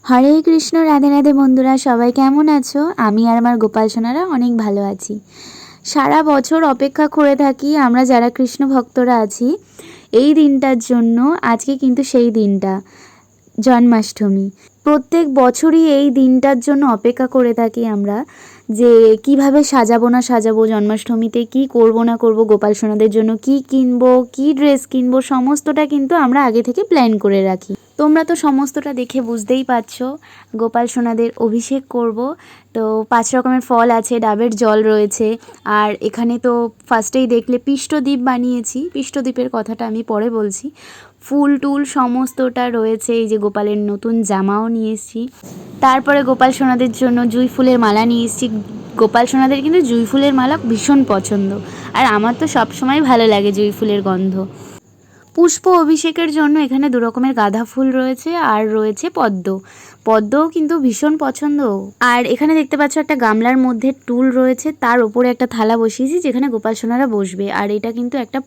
হরে কৃষ্ণ, রাধে রাধে বন্ধুরা, সবাই কেমন আছো? আমি আর আমার গোপাল সোনারা অনেক ভালো আছি। সারা বছর অপেক্ষা করে থাকি আমরা যারা কৃষ্ণ ভক্তরা আছি এই দিনটার জন্য। আজকে কিন্তু সেই দিনটা, জন্মাষ্টমী। প্রত্যেক বছরই এই দিনটার জন্য অপেক্ষা করে থাকি আমরা, যে কিভাবে সাজাবো না সাজাবো, জন্মাষ্টমীতে কি করব না করব, গোপাল সোনাদের জন্য কি কিনবো, কি ড্রেস কিনবো, সমস্তটা কিন্তু আমরা আগে থেকে প্ল্যান করে রাখি। তোমরা তো সমস্তটা দেখে বুঝতেই পারছো। গোপাল সোনাদের অভিষেক করব, তো 5 রকমের ফল আছে, ডাবের জল রয়েছে, আর এখানে তো ফার্স্টেই দেখলে পিষ্টদ্বীপ বানিয়েছি। পিষ্টদ্বীপের কথাটা আমি পরে বলছি। ফুল টুল সমস্তটা রয়েছে। এই যে গোপালের নতুন জামাও নিয়ে এসেছি। তারপরে গোপাল সোনাদের জন্য জুঁই ফুলের মালা নিয়ে এসেছি। গোপাল সোনাদের কিন্তু জুঁই ফুলের মালা ভীষণ পছন্দ, আর আমার তো সবসময় ভালো লাগে জুঁই ফুলের গন্ধ। পুষ্প অভিষেকের জন্য এখানে 2 রকমের গাঁদা ফুল রয়েছে, আর রয়েছে পদ্ম। পদ্মও কিন্তু ভীষণ পছন্দ। আর এখানে দেখতে পাচ্ছ একটা গামলার মধ্যে টুল রয়েছে, তার উপরে একটা থালা বসিয়েছি যেখানে গোপাল সোনারা বসবে। আর এটা কিন্তু একটা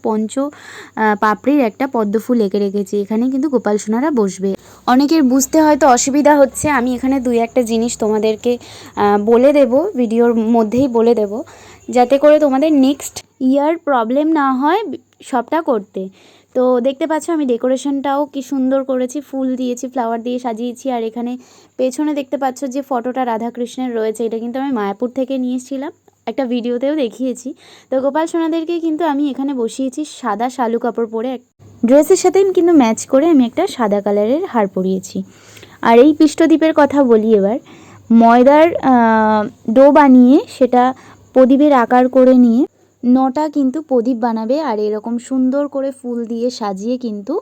পাপড়ির একটা পদ্ম ফুল এঁকে রেখেছি, এখানে কিন্তু গোপাল সোনারা বসবে। অনেকের বুঝতে হয়তো অসুবিধা হচ্ছে, আমি এখানে 2-1টা জিনিস তোমাদেরকে বলে দেব, ভিডিওর মধ্যেই বলে দেব, যাতে করে তোমাদের নেক্সট ইয়ার প্রবলেম না হয় সবটা করতে। তো দেখতে পাচ্ছ আমি ডেকোরেশনটাও কি সুন্দর করেছি, ফুল দিয়েছি, ফ্লাওয়ার দিয়ে সাজিয়েছি। আর এখানে পেছনে দেখতে পাচ্ছ যে ফটোটা রাধাকৃষ্ণের রয়েছে, এটা কিন্তু আমি মায়াপুর থেকে নিয়ে এসেছিলাম, একটা ভিডিওতেও দেখিয়েছি। তো গোপাল সোনাদেরকে কিন্তু আমি এখানে বসিয়েছি সাদা শালু কাপড় পরে, ড্রেসের সাথে কিন্তু ম্যাচ করে আমি একটা সাদা কালারের হার পরিয়েছি। আর এই পিষ্টদ্বীপের কথা বলি এবার। ময়দার ডো বানিয়ে সেটা প্রদীপের আকার করে নিয়ে 9টা কিন্তু প্রদীপ বানাবে, আর এরকম সুন্দর করে ফুল দিয়ে সাজিয়ে কিন্তু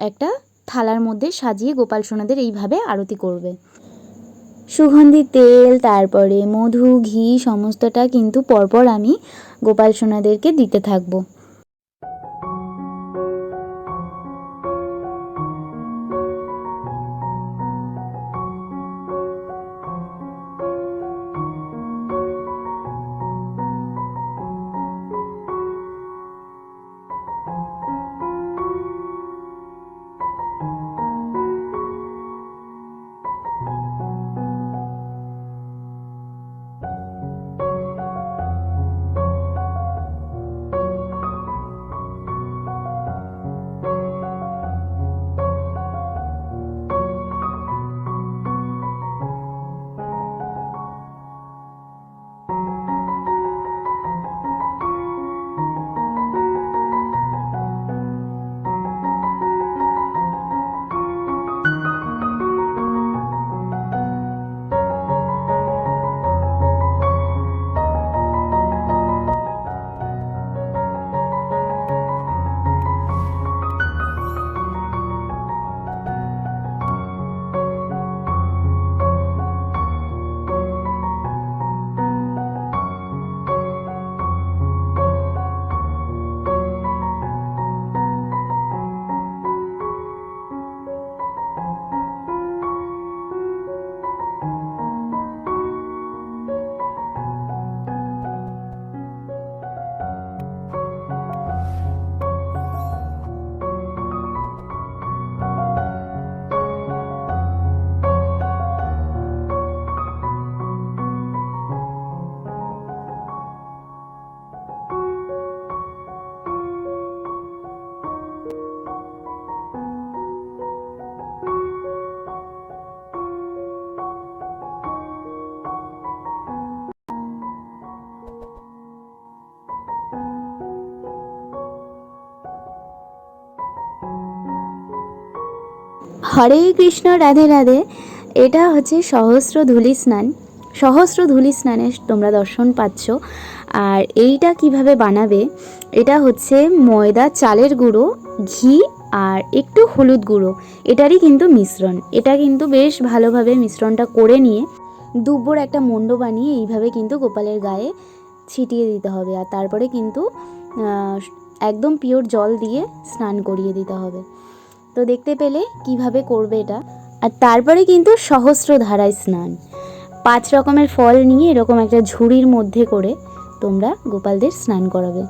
একটা থালার মধ্যে সাজিয়ে গোপাল সোনাদের এইভাবে আরতি করবে। সুগন্ধি তেল, তারপরে মধু, ঘি সমস্তটা কিন্তু পরপর আমি গোপাল সোনাদেরকে দিতে থাকবো। হরে কৃষ্ণ, রাধে রাধে। এটা হচ্ছে সহস্র ধূলি স্নান। সহস্র ধূলি স্নানে তোমরা দর্শন পাচ্ছ। আর এইটা কিভাবে বানাবে, এটা হচ্ছে ময়দা, চালের গুঁড়ো, ঘি আর একটু হলুদ গুঁড়ো, এটারই কিন্তু মিশ্রণ। এটা কিন্তু বেশ ভালোভাবে মিশ্রণটা করে নিয়ে দুব্বর একটা মণ্ড বানিয়ে এইভাবে কিন্তু গোপালের গায়ে ছিটিয়ে দিতে হবে। আর তারপরে কিন্তু একদম পিওর জল দিয়ে স্নান করিয়ে দিতে হবে। তো দেখতে পেলে কিভাবে করবে এটা। আর তারপরে কিন্তু সহস্র ধারায় স্নান। 5 রকমের ফল নিয়ে এরকম একটা ঝুড়ির মধ্যে করে তোমরা গোপালদের স্নান করাবে।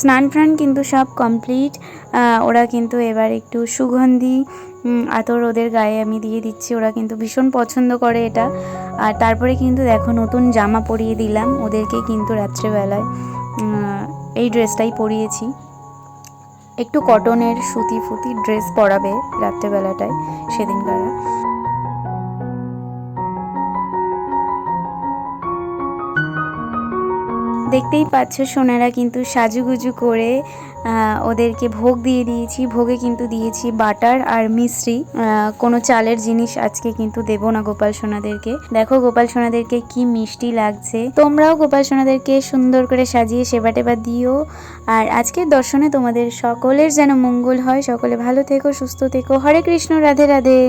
স্নান প্রাণ কিন্তু সব কমপ্লিট। ওরা কিন্তু এবার একটু সুগন্ধি আতর ওদের গায়ে আমি দিয়ে দিচ্ছি, ওরা কিন্তু ভীষণ পছন্দ করে এটা। আর তারপরে কিন্তু দেখো নতুন জামা পরিয়ে দিলাম ওদেরকে, কিন্তু রাত্রেবেলায় এই ড্রেসটাই পরিয়েছি। একটু কটনের সুতি ফুতি ড্রেস পরাবে রাত্রেবেলাটায় সেদিনকার। দেখতেই পাচ্ছ সোনারা কিন্তু সাজুগুজু করে ওদেরকে ভোগ দিয়ে দিয়েছি। ভোগে কিন্তু দিয়েছি বাটার আর মিশ্রি, কোনো চালের জিনিস আজকে কিন্তু দেবো না গোপাল সোনাদেরকে। দেখো গোপাল সোনাদেরকে কি মিষ্টি লাগছে। তোমরাও গোপাল সোনাদেরকে সুন্দর করে সাজিয়ে সেবা টেবা দিও। আর আজকের দর্শনে তোমাদের সকলের যেন মঙ্গল হয়, সকলে ভালো থেকো, সুস্থ থেকো। হরে কৃষ্ণ, রাধে রাধে।